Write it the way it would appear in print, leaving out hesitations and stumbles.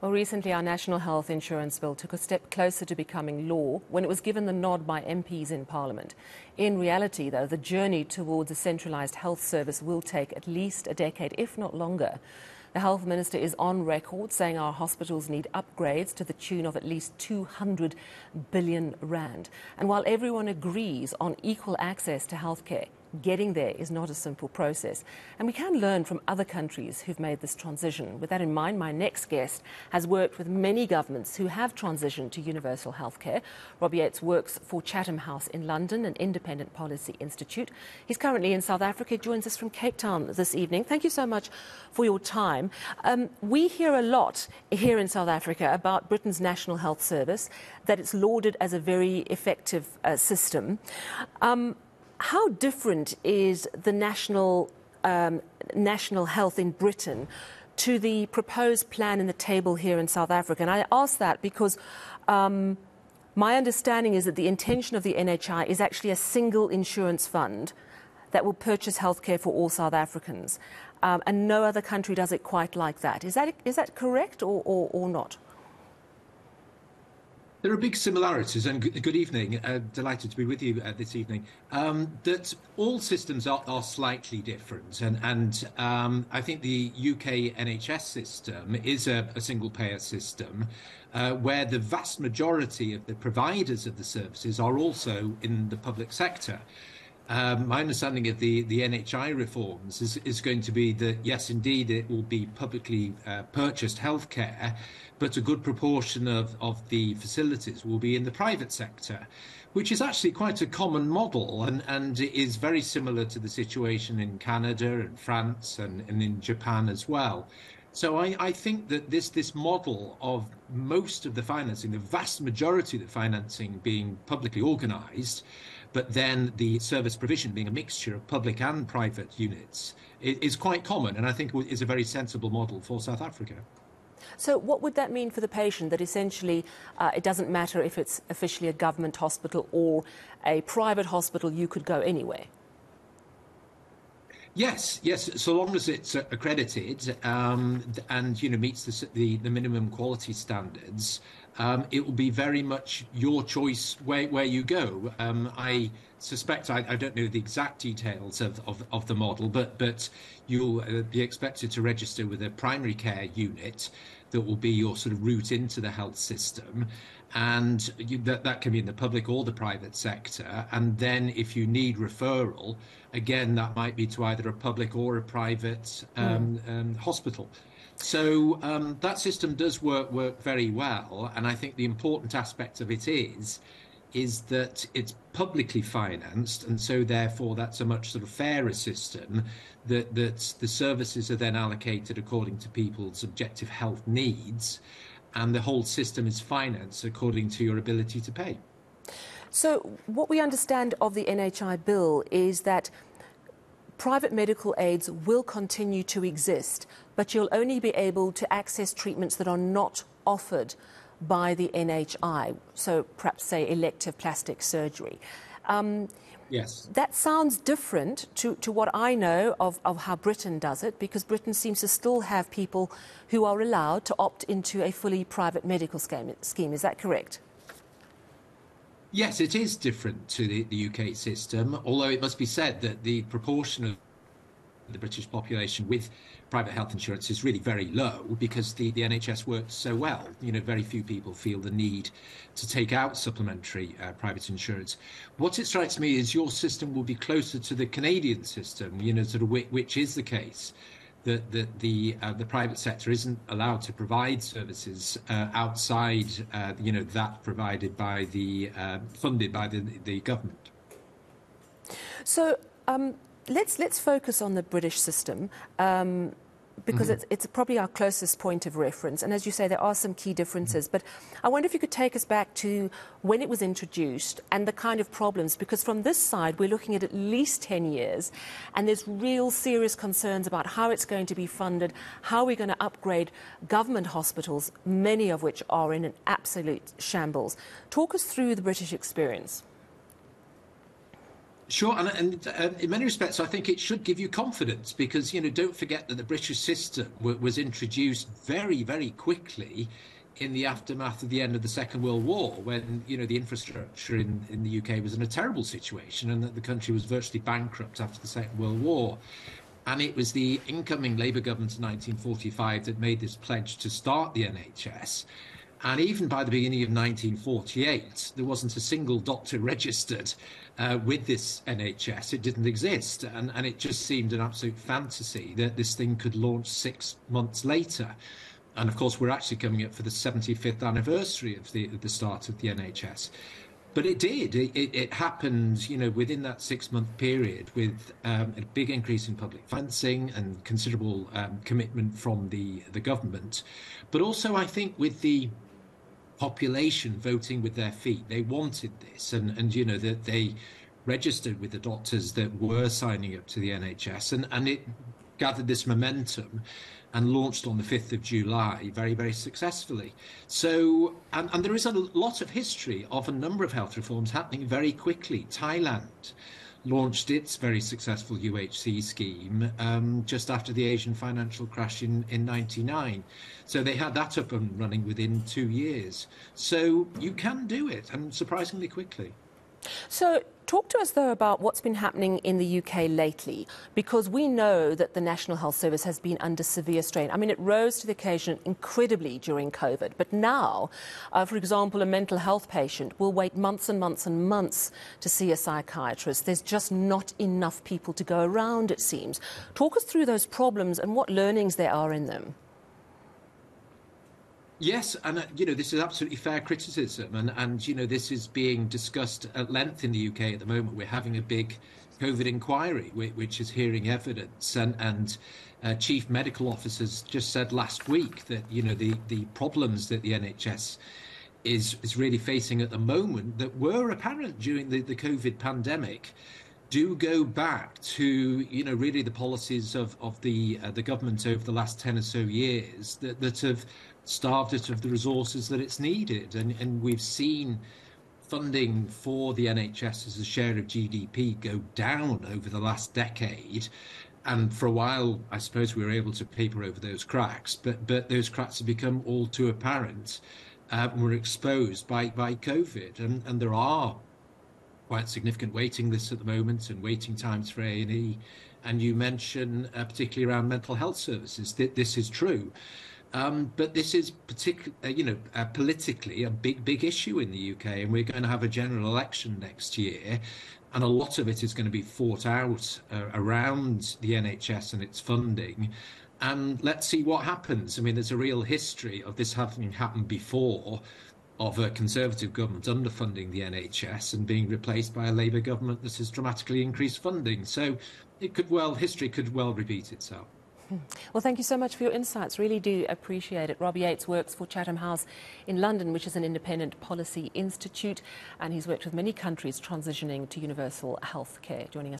Well, recently our National Health Insurance Bill took a step closer to becoming law when it was given the nod by MPs in Parliament. In reality, though, the journey towards a centralised health service will take at least a decade, if not longer. The Health Minister is on record saying our hospitals need upgrades to the tune of at least 200 billion rand. And while everyone agrees on equal access to healthcare, getting there is not a simple process. And we can learn from other countries who've made this transition. With that in mind, my next guest has worked with many governments who have transitioned to universal healthcare. Rob Yates works for Chatham House in London, an independent policy institute. He's currently in South Africa, joins us from Cape Town this evening. Thank you so much for your time. We hear a lot here in South Africa about Britain's National Health Service, that it's lauded as a very effective system. How different is the national health in Britain to the proposed plan in the table here in South Africa? And I ask that because my understanding is that the intention of the NHI is actually a single insurance fund that will purchase healthcare for all South Africans. And no other country does it quite like that. Is that correct or not? There are big similarities, and good evening. Delighted to be with you this evening. That all systems are slightly different, and I think the UK NHS system is a single-payer system where the vast majority of the providers of the services are also in the public sector. My understanding of the NHI reforms is going to be that, yes, indeed, it will be publicly purchased healthcare, but a good proportion of the facilities will be in the private sector, which is actually quite a common model and is very similar to the situation in Canada and France and in Japan as well. So I think that this model of most of the financing, the vast majority of the financing being publicly organised, but then the service provision being a mixture of public and private units is quite common, and I think is a very sensible model for South Africa. So what would that mean for the patient, that essentially it doesn't matter if it's officially a government hospital or a private hospital, you could go anywhere? Yes, so long as it's accredited and meets the minimum quality standards, it will be very much your choice where you go. I suspect, I don't know the exact details of the model, but you'll be expected to register with a primary care unit that will be your sort of route into the health system. And that can be in the public or the private sector. And then if you need referral, again, that might be to either a public or a private hospital. So that system does work very well. And I think the important aspect of it is that it's publicly financed, and so therefore that's a much sort of fairer system, that the services are then allocated according to people's objective health needs, and the whole system is financed according to your ability to pay. So what we understand of the NHI bill is that private medical aids will continue to exist, but you'll only be able to access treatments that are not offered by the NHI, so perhaps, say, elective plastic surgery. Yes. That sounds different to what I know of how Britain does it, because Britain seems to still have people who are allowed to opt into a fully private medical scheme. Is that correct? Yes, it is different to the UK system, although it must be said that the proportion of the British population with private health insurance is really very low, because the NHS works so well. Very few people feel the need to take out supplementary private insurance. What it strikes me is your system will be closer to the Canadian system, sort of which is the case, that the private sector isn't allowed to provide services outside, that provided by funded by the government. So let's focus on the British system, because it's probably our closest point of reference. And as you say, there are some key differences. But I wonder if you could take us back to when it was introduced and the kind of problems, because from this side, we're looking at least 10 years, and there's real serious concerns about how it's going to be funded, how we're going to upgrade government hospitals, many of which are in an absolute shambles. Talk us through the British experience. Sure, and in many respects, I think it should give you confidence because, don't forget that the British system was introduced very, very quickly in the aftermath of the end of the Second World War, when, the infrastructure in the UK was in a terrible situation and that the country was virtually bankrupt after the Second World War. And it was the incoming Labour government in 1945 that made this pledge to start the NHS. And even by the beginning of 1948, there wasn't a single doctor registered with this NHS. It didn't exist. And it just seemed an absolute fantasy that this thing could launch 6 months later. And of course, we're actually coming up for the 75th anniversary of the start of the NHS. But it did. It happened, within that 6-month period with a big increase in public financing and considerable commitment from the government. But also, I think, with the population voting with their feet. They wanted this, and that they registered with the doctors that were signing up to the NHS, and it gathered this momentum and launched on the 5th of July very, very successfully. So, and there is a lot of history of a number of health reforms happening very quickly. Thailand launched its very successful UHC scheme just after the Asian financial crash in 99. So they had that up and running within 2 years. So you can do it, and surprisingly quickly. So talk to us, though, about what's been happening in the UK lately, because we know that the National Health Service has been under severe strain. I mean, it rose to the occasion incredibly during COVID, but now, for example, a mental health patient will wait months and months and months to see a psychiatrist. There's just not enough people to go around, it seems. Talk us through those problems and what learnings there are in them. Yes, and this is absolutely fair criticism, and this is being discussed at length in the UK at the moment. We're having a big COVID inquiry, which is hearing evidence, and chief medical officers just said last week that the problems that the NHS is really facing at the moment that were apparent during the COVID pandemic do go back to really the policies of the government over the last 10 or so years that have starved it of the resources that it's needed, and we've seen funding for the NHS as a share of GDP go down over the last decade. And for a while, I suppose we were able to paper over those cracks, but those cracks have become all too apparent. Were exposed by COVID, and there are quite significant waiting lists at the moment and waiting times for A&E. And you mention particularly around mental health services. This is true. But this is politically a big issue in the UK, and we're going to have a general election next year, and a lot of it is going to be fought out around the NHS and its funding. And let's see what happens. I mean, there's a real history of this having happened before, of a Conservative government underfunding the NHS and being replaced by a Labour government that has dramatically increased funding. So history could well repeat itself. Well, thank you so much for your insights. Really do appreciate it. Rob Yates works for Chatham House in London, which is an independent policy institute, and he's worked with many countries transitioning to universal health care. Joining us.